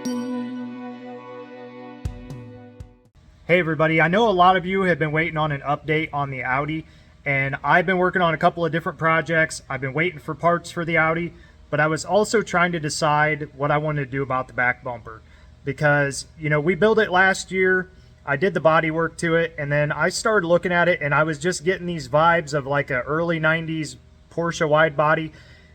Hey everybody, I know a lot of you have been waiting on an update on the Audi, and I've been working on a couple of different projects. I've been waiting for parts for the Audi, but I was also trying to decide what I wanted to do about the back bumper. Because, you know, we built it last year, I did the body work to it, and then I started looking at it and I was just getting these vibes of like a early 90s Porsche wide body,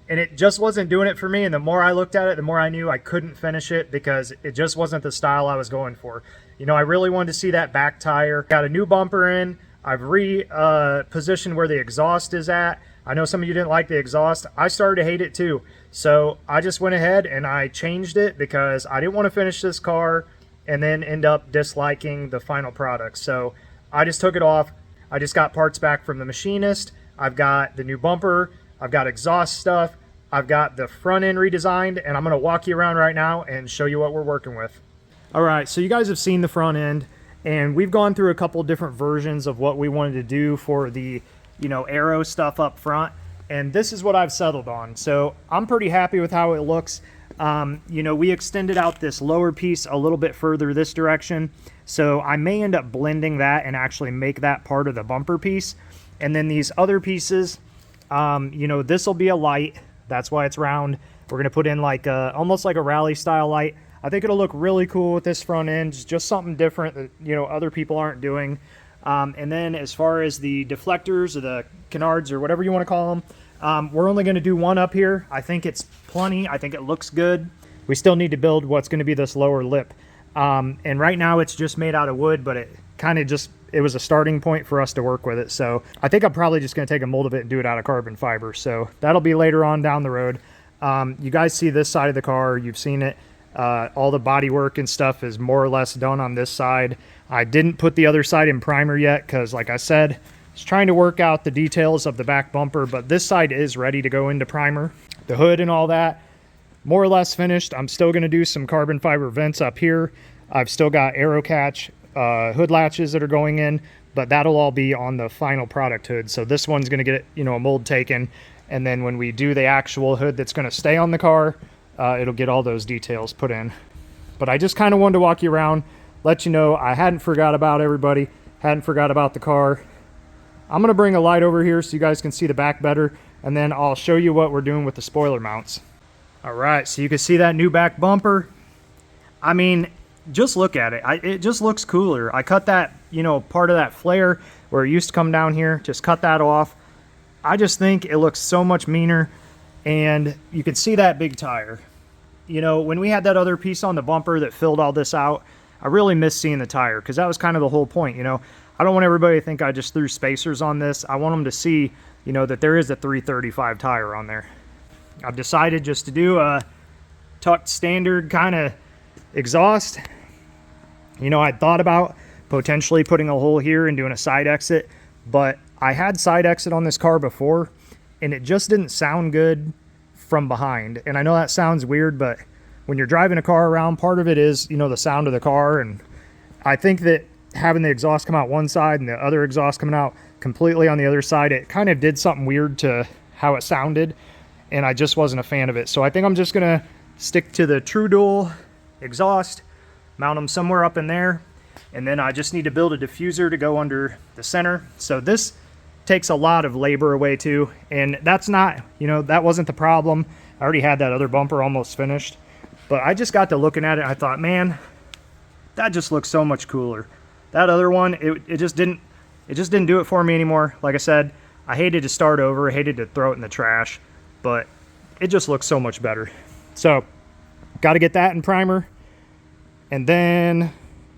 and it just wasn't doing it for me. And the more I looked at it, the more I knew I couldn't finish it because it just wasn't the style I was going for. You know, I really wanted to see that back tire. Got a new bumper in. I've repositioned where the exhaust is at. I know some of you didn't like the exhaust. I started to hate it too. So I just went ahead and I changed it because I didn't want to finish this car and then end up disliking the final product. So I just took it off. I just got parts back from the machinist. I've got the new bumper. I've got exhaust stuff. I've got the front end redesigned, and I'm going to walk you around right now and show you what we're working with. All right, so you guys have seen the front end, and we've gone through a couple different versions of what we wanted to do for the, you know, aero stuff up front, and this is what I've settled on. So I'm pretty happy with how it looks. You know, we extended out this lower piece a little bit further this direction, so I may end up blending that and actually make that part of the bumper piece. And then these other pieces, you know, this will be a light. That's why it's round. We're going to put in like almost like a rally style light. I think it'll look really cool with this front end. It's just something different that, you know, other people aren't doing. And then as far as the deflectors or the canards or whatever you want to call them, we're only going to do one up here. I think it's plenty. I think it looks good. We still need to build what's going to be this lower lip. And right now it's just made out of wood, but it kind of just, it was a starting point for us to work with it. So I think I'm probably just going to take a mold of it and do it out of carbon fiber. So that'll be later on down the road. You guys see this side of the car. You've seen it. All the body work and stuff is more or less done on this side. I didn't put the other side in primer yet because, like I said, I was trying to work out the details of the back bumper, but this side is ready to go into primer. The hood and all that, more or less finished. I'm still going to do some carbon fiber vents up here. I've still got aero catch hood latches that are going in, but that'll all be on the final product hood. So this one's going to get, you know, a mold taken, and then when we do the actual hood that's going to stay on the car, it'll get all those details put in. But I just kind of wanted to walk you around, let you know I hadn't forgot about everybody, hadn't forgot about the car. I'm going to bring a light over here so you guys can see the back better, and then I'll show you what we're doing with the spoiler mounts. All right, so you can see that new back bumper. I mean, just look at it. It just looks cooler. I cut that, you know, part of that flare where it used to come down here, just cut that off. I just think it looks so much meaner, and you can see that big tire. You know, when we had that other piece on the bumper that filled all this out, I really missed seeing the tire because that was kind of the whole point. You know, I don't want everybody to think I just threw spacers on this. I want them to see, you know, that there is a 335 tire on there. I've decided just to do a tucked standard kind of exhaust. You know, I'd thought about potentially putting a hole here and doing a side exit, but I had side exit on this car before and it just didn't sound good from behind. And I know that sounds weird, but when you're driving a car around, part of it is, you know, the sound of the car. And I think that having the exhaust come out one side and the other exhaust coming out completely on the other side, it kind of did something weird to how it sounded, and I just wasn't a fan of it. So I think I'm just gonna stick to the true dual exhaust, mount them somewhere up in there, and then I just need to build a diffuser to go under the center. So this takes a lot of labor away too, and that's not, you know, that wasn't the problem. I already had that other bumper almost finished, but I just got to looking at it and I thought, man, that just looks so much cooler. That other one, it just didn't do it for me anymore. Like I said, I hated to start over, I hated to throw it in the trash, but it just looks so much better. So got to get that in primer, and then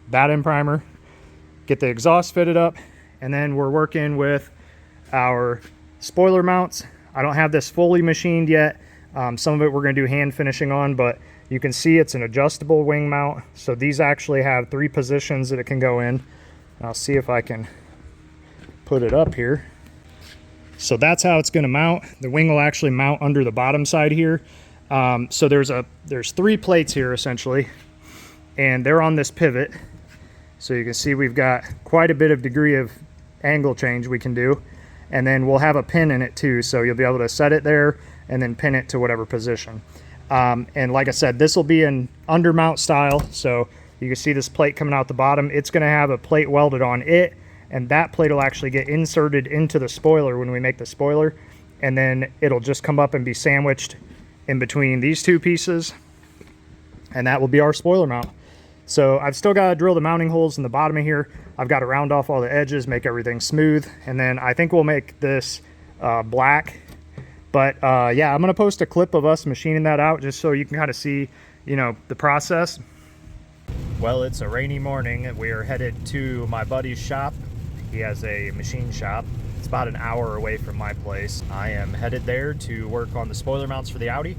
that in primer, get the exhaust fitted up, and then we're working with our spoiler mounts. I don't have this fully machined yet. Some of it we're going to do hand finishing on, but you can see it's an adjustable wing mount. So these actually have 3 positions that it can go in. I'll see if I can put it up here. So that's how it's going to mount. The wing will actually mount under the bottom side here. So there's 3 plates here essentially, and they're on this pivot. So you can see we've got quite a bit of degree of angle change we can do. And then we'll have a pin in it too, so you'll be able to set it there and then pin it to whatever position. And like I said, this will be an undermount style. So you can see this plate coming out the bottom. It's going to have a plate welded on it, and that plate will actually get inserted into the spoiler when we make the spoiler. And then it'll just come up and be sandwiched in between these two pieces. And that will be our spoiler mount. So I've still got to drill the mounting holes in the bottom of here. I've got to round off all the edges, make everything smooth. And then I think we'll make this black. But yeah, I'm going to post a clip of us machining that out just so you can kind of see, you know, the process. Well, it's a rainy morning. We are headed to my buddy's shop. He has a machine shop. It's about an hour away from my place. I am headed there to work on the spoiler mounts for the Audi.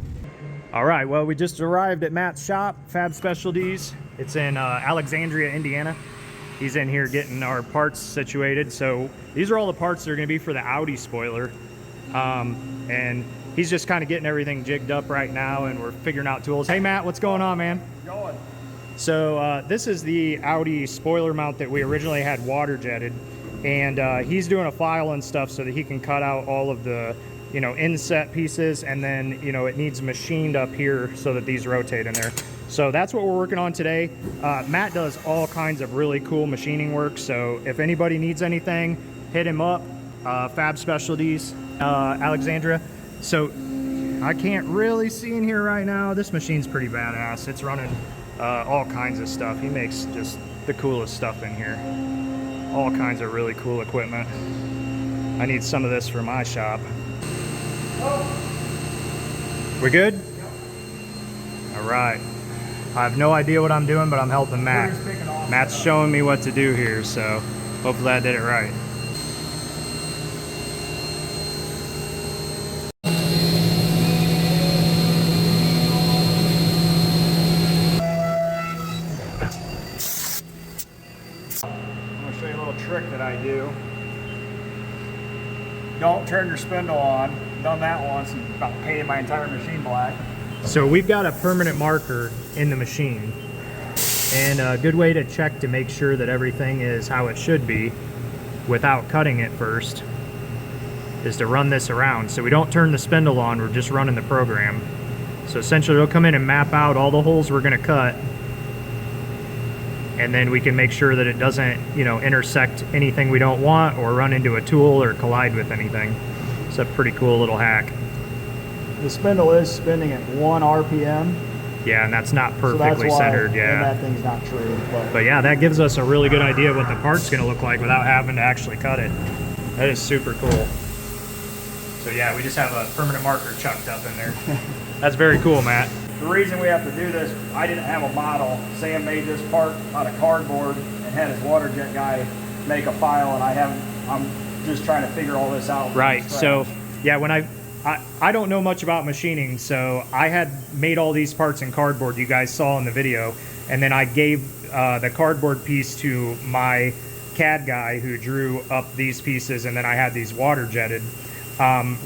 All right, well, we just arrived at Matt's shop, Fab Specialties. It's in Alexandria, Indiana. He's in here getting our parts situated. So these are all the parts that are going to be for the Audi spoiler. And he's just kind of getting everything jigged up right now, and we're figuring out tools. Hey, Matt, what's going on, man? Going. So this is the Audi spoiler mount that we originally had water jetted, and he's doing a file and stuff so that he can cut out all of the, you know, inset pieces, and then, you know, it needs machined up here so that these rotate in there. So that's what we're working on today. Matt does all kinds of really cool machining work, so if anybody needs anything, hit him up. Fab Specialties, Alexandria. So I can't really see in here right now. This machine's pretty badass. It's running all kinds of stuff. He makes just the coolest stuff in here. All kinds of really cool equipment. I need some of this for my shop. We good? All right. I have no idea what I'm doing, but I'm helping Matt. Matt's showing me what to do here, so hopefully I did it right. Trick that I do. Don't turn your spindle on. Done that once and about painted my entire machine black. So we've got a permanent marker in the machine, and a good way to check to make sure that everything is how it should be without cutting it first is to run this around. So we don't turn the spindle on, we're just running the program. So essentially it'll come in and map out all the holes we're going to cut, and then we can make sure that it doesn't, you know, intersect anything we don't want or run into a tool or collide with anything. It's a pretty cool little hack. The spindle is spinning at 1 RPM. Yeah, and that's not perfectly so that's why, centered. Yeah, and that thing's not true. But yeah, that gives us a really good idea of what the part's going to look like without having to actually cut it. That is super cool. So yeah, we just have a permanent marker chucked up in there. That's very cool, Matt. The reason we have to do this, I didn't have a model. Sam made this part out of cardboard and had his water jet guy make a file, and I'm just trying to figure all this out. Right. So yeah, when I don't know much about machining, so I had made all these parts in cardboard you guys saw in the video, and then I gave the cardboard piece to my CAD guy who drew up these pieces, and then I had these water jetted.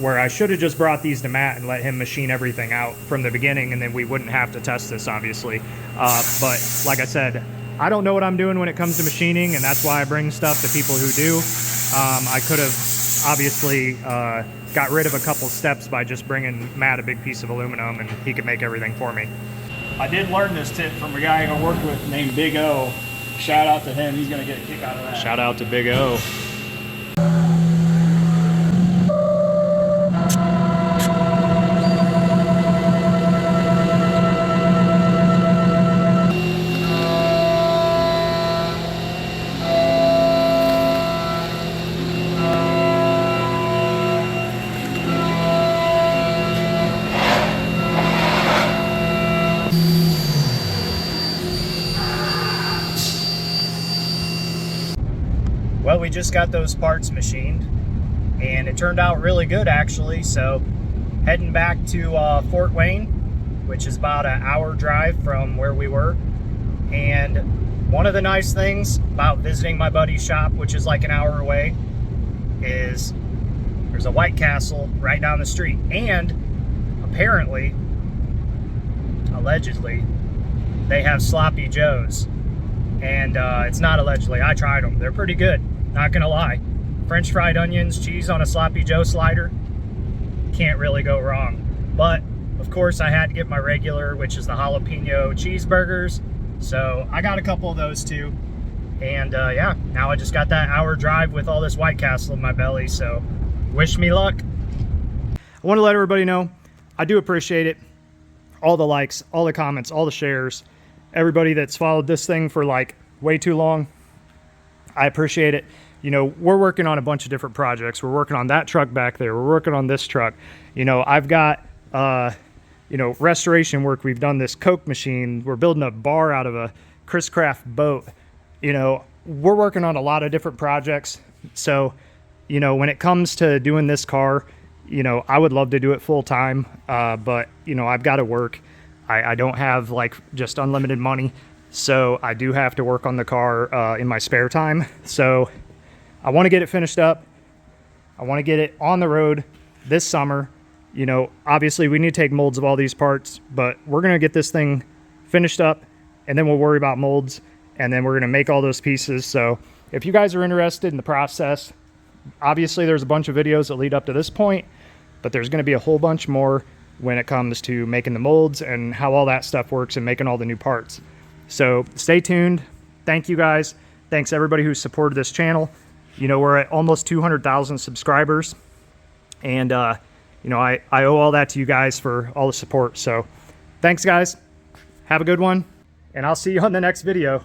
Where I should have just brought these to Matt and let him machine everything out from the beginning, and then we wouldn't have to test this, obviously. But like I said, I don't know what I'm doing when it comes to machining, and that's why I bring stuff to people who do. I could have obviously got rid of a couple steps by just bringing Matt a big piece of aluminum, and he could make everything for me. I did learn this tip from a guy I worked with named Big O. Shout out to him. He's going to get a kick out of that. Shout out to Big O. Well, we just got those parts machined, and it turned out really good, actually. So heading back to Fort Wayne, which is about an hour drive from where we were. And one of the nice things about visiting my buddy's shop, which is like an hour away, is there's a White Castle right down the street. And apparently, allegedly, they have Sloppy Joes. And it's not allegedly, I tried them. They're pretty good, not gonna lie. French fried onions, cheese on a Sloppy Joe slider, can't really go wrong. But Of course, I had to get my regular, which is the jalapeno cheeseburgers. So I got a couple of those too. And yeah, now I just got that hour drive with all this White Castle in my belly. So wish me luck. I want to let everybody know I do appreciate it. All the likes, all the comments, all the shares, everybody that's followed this thing for like way too long. I appreciate it. You know, we're working on a bunch of different projects. We're working on that truck back there. We're working on this truck. You know, I've got, you know, restoration work. We've done this Coke machine. We're building a bar out of a Chris Craft boat. You know, we're working on a lot of different projects. So, you know, when it comes to doing this car, you know, I would love to do it full time. But, you know, I've got to work. I don't have like just unlimited money. So I do have to work on the car in my spare time. So I want to get it finished up. I want to get it on the road this summer. You know, obviously we need to take molds of all these parts, but we're going to get this thing finished up and then we'll worry about molds. And then we're going to make all those pieces. So if you guys are interested in the process, obviously there's a bunch of videos that lead up to this point, but there's going to be a whole bunch more when it comes to making the molds and how all that stuff works and making all the new parts. So stay tuned. Thank you guys. Thanks everybody who supported this channel. You know, we're at almost 200,000 subscribers. And, you know, I owe all that to you guys for all the support. So thanks guys. Have a good one. And I'll see you on the next video.